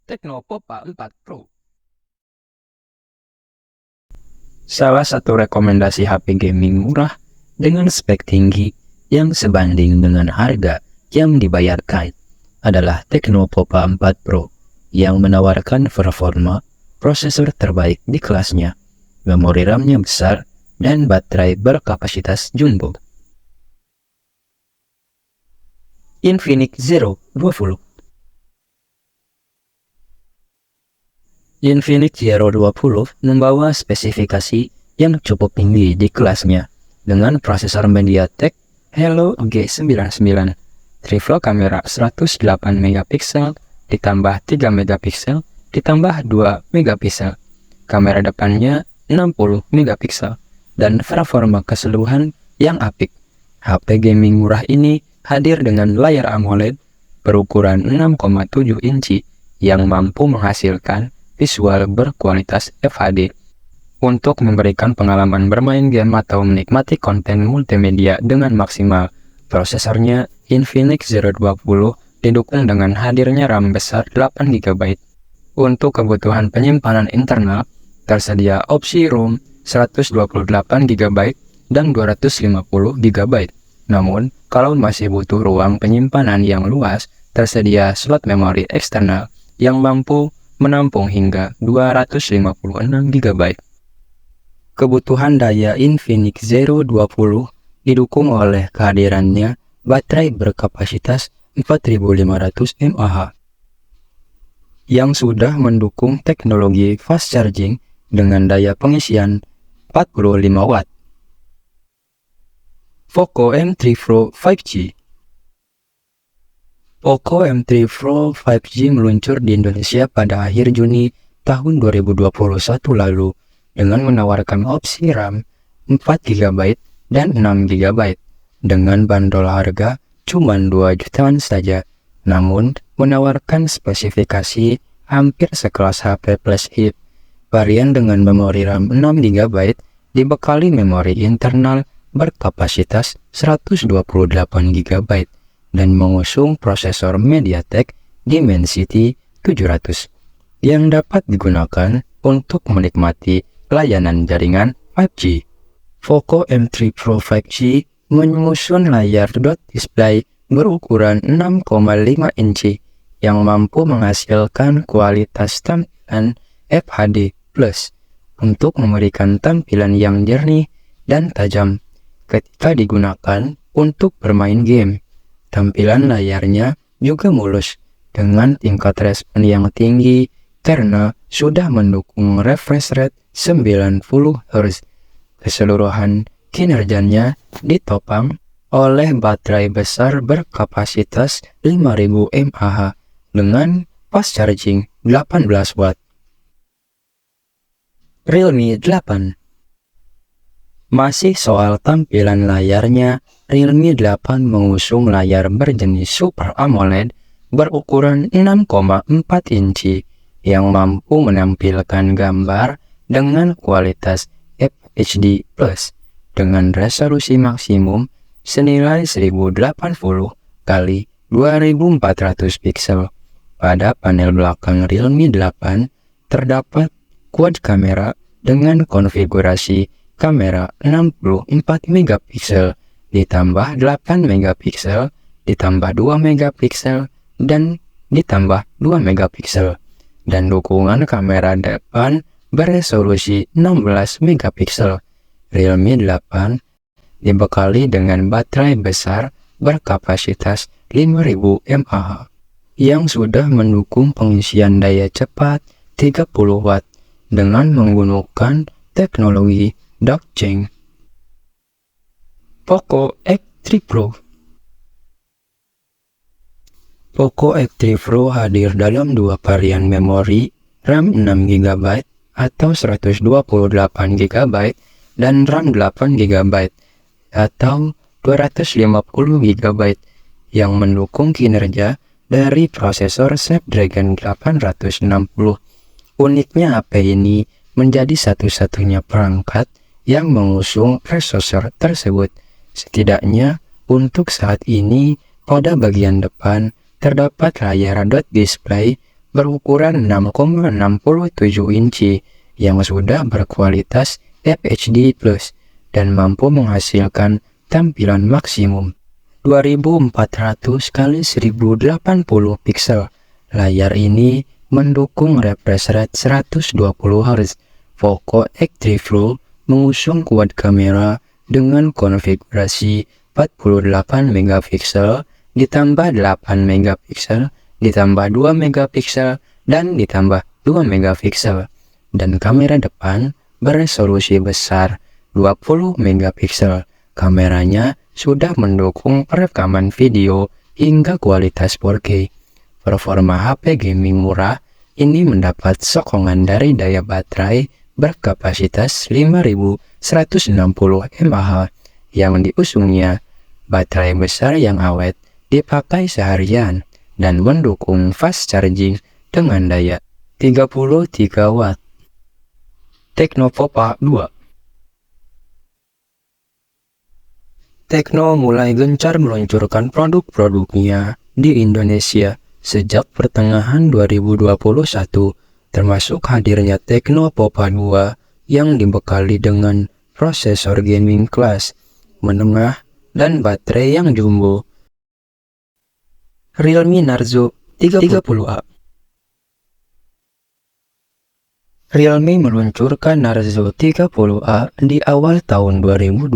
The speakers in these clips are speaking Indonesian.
Tecno Pop-A 4 Pro. Salah satu rekomendasi HP gaming murah dengan spek tinggi yang sebanding dengan harga yang dibayarkan adalah Tecno Pop-A 4 Pro yang menawarkan performa prosesor terbaik di kelasnya, memori RAM-nya besar, dan baterai berkapasitas jumbo. Infinix Zero 20. Infinix Zero 20 membawa spesifikasi yang cukup tinggi di kelasnya dengan prosesor MediaTek Helio G99, triple kamera 108 megapiksel ditambah 3 megapiksel ditambah 2 megapiksel, kamera depannya 60 megapiksel, dan performa keseluruhan yang apik. HP gaming murah ini hadir dengan layar AMOLED berukuran 6,7 inci yang mampu menghasilkan visual berkualitas FHD untuk memberikan pengalaman bermain game atau menikmati konten multimedia dengan maksimal. Prosesornya Infinix Zero 20 didukung dengan hadirnya RAM besar 8 GB. Untuk kebutuhan penyimpanan internal, tersedia opsi ROM 128 GB dan 250 GB. Namun, kalau masih butuh ruang penyimpanan yang luas, tersedia slot memori eksternal yang mampu menampung hingga 256 GB. Kebutuhan daya Infinix Zero 20 didukung oleh kehadirannya baterai berkapasitas 4500 mAh yang sudah mendukung teknologi fast charging dengan daya pengisian 45 watt. Poco M3 Pro 5G. Poco M3 Pro 5G meluncur di Indonesia pada akhir Juni tahun 2021 lalu dengan menawarkan opsi RAM 4 GB dan 6 GB dengan bandrol harga cuma 2 jutaan saja, namun menawarkan spesifikasi hampir sekelas HP flagship. Varian dengan memori RAM 6 GB dibekali memori internal berkapasitas 128 GB dan mengusung prosesor MediaTek Dimensity 700 yang dapat digunakan untuk menikmati layanan jaringan 5G. Poco M3 Pro 5G menyusun layar dot display berukuran 6,5 inci yang mampu menghasilkan kualitas tampilan FHD+ untuk memberikan tampilan yang jernih dan tajam ketika digunakan untuk bermain game. Tampilan layarnya juga mulus dengan tingkat respon yang tinggi karena sudah mendukung refresh rate 90 Hz. Keseluruhan kinerjanya ditopang oleh baterai besar berkapasitas 5000 mAh dengan fast charging 18 watt. Realme 8. Masih soal tampilan layarnya, Realme 8 mengusung layar berjenis Super AMOLED berukuran 6,4 inci yang mampu menampilkan gambar dengan kualitas FHD+ dengan resolusi maksimum senilai 1080 x 2400 pixel. Pada panel belakang Realme 8 terdapat quad kamera dengan konfigurasi kamera 64 megapiksel ditambah 8 megapiksel ditambah 2 megapiksel dan ditambah 2 megapiksel dan dukungan kamera depan beresolusi 16 megapiksel. Realme 8 dibekali dengan baterai besar berkapasitas 5000 mAh yang sudah mendukung pengisian daya cepat 30 watt dengan menggunakan teknologi Docking. Poco X3 Pro. Poco X3 Pro hadir dalam dua varian memori RAM 6 GB atau 128 GB dan RAM 8 GB atau 250 GB yang mendukung kinerja dari prosesor Snapdragon 860. Uniknya HP ini menjadi satu-satunya perangkat yang mengusung prosesor tersebut. Setidaknya untuk saat ini, pada bagian depan terdapat layar dot display berukuran 6,67 inci yang sudah berkualitas FHD+ dan mampu menghasilkan tampilan maksimum 2400 x 1080 pixel. Layar ini mendukung refresh rate 120 Hz. Poco X3 Flow mengusung quad kamera dengan konfigurasi 48 megapiksel ditambah 8 megapiksel ditambah 2 megapiksel dan ditambah 2 megapiksel, dan kamera depan beresolusi besar 20 megapiksel. Kameranya sudah mendukung perekaman video hingga kualitas 4K. Performa HP gaming murah ini mendapat sokongan dari daya baterai berkapasitas 5160 mAh yang diusungnya. Baterai besar yang awet dipakai seharian dan mendukung fast charging dengan daya 33 watt. Tecno Pop A2. Tecno mulai gencar meluncurkan produk-produknya di Indonesia sejak pertengahan 2021, termasuk hadirnya Tecno Pop A2 yang dibekali dengan prosesor gaming kelas menengah dan baterai yang jumbo. Realme Narzo 30A. Realme meluncurkan Narzo 30A di awal tahun 2021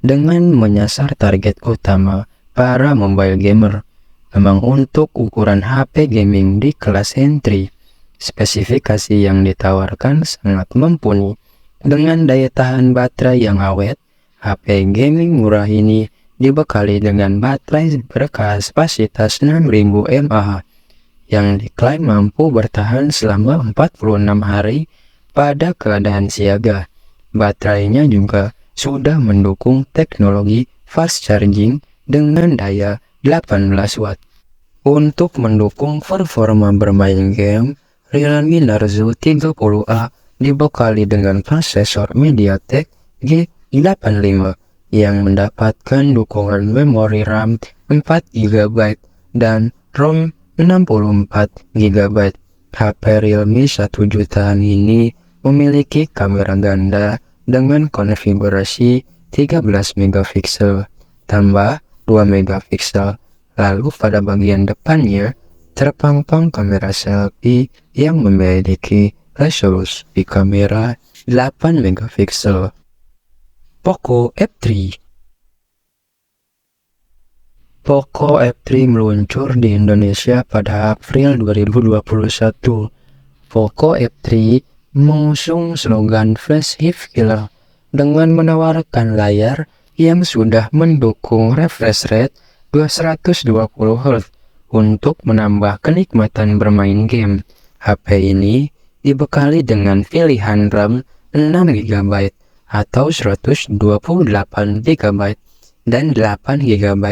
dengan menyasar target utama para mobile gamer. Memang untuk ukuran HP gaming di kelas entry, spesifikasi yang ditawarkan sangat mumpuni. Dengan daya tahan baterai yang awet, HP gaming murah ini dibekali dengan baterai berkapasitas 6000 mAh yang diklaim mampu bertahan selama 46 hari pada keadaan siaga. Baterainya juga sudah mendukung teknologi fast charging dengan daya 18 watt. Untuk mendukung performa bermain game, Realme Narzo 30A dibekali dengan prosesor MediaTek G85 yang mendapatkan dukungan memori RAM 4GB dan ROM 64GB. HP Realme 1 jutaan ini memiliki kamera ganda dengan konfigurasi 13 megapiksel tambah 2 megapiksel. Lalu pada bagian depannya terpampang kamera selfie yang memiliki resolusi kamera 8 megapiksel. Poco F3. Poco F3 meluncur di Indonesia pada April 2021. Poco F3 mengusung slogan Flagship Killer dengan menawarkan layar yang sudah mendukung refresh rate 220 Hz untuk menambah kenikmatan bermain game. HP ini dibekali dengan pilihan RAM 6GB atau 128GB dan 8GB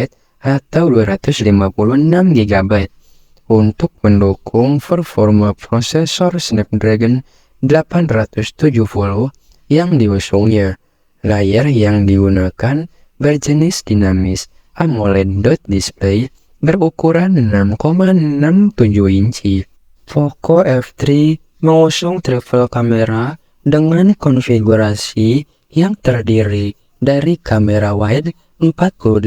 atau 256GB untuk mendukung performa prosesor Snapdragon 870 yang diusungnya. Layar yang digunakan berjenis dinamis AMOLED dot display berukuran 6,67 inci. Poco F3 mengusung triple kamera dengan konfigurasi yang terdiri dari kamera wide 48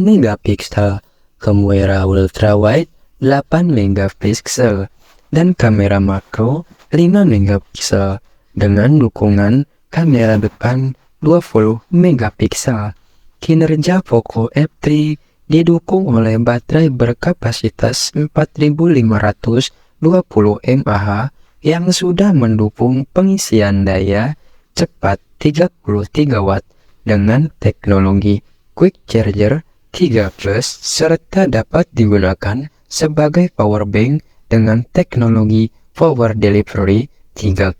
megapiksel, kamera ultra wide 8 megapiksel, dan kamera makro 5 megapiksel dengan dukungan kamera depan 20 megapiksel. Kinerja Poco F3 didukung oleh baterai berkapasitas 4520 mAh yang sudah mendukung pengisian daya cepat 33 watt dengan teknologi Quick Charger 3+, serta dapat digunakan sebagai power bank dengan teknologi Power Delivery 3.0.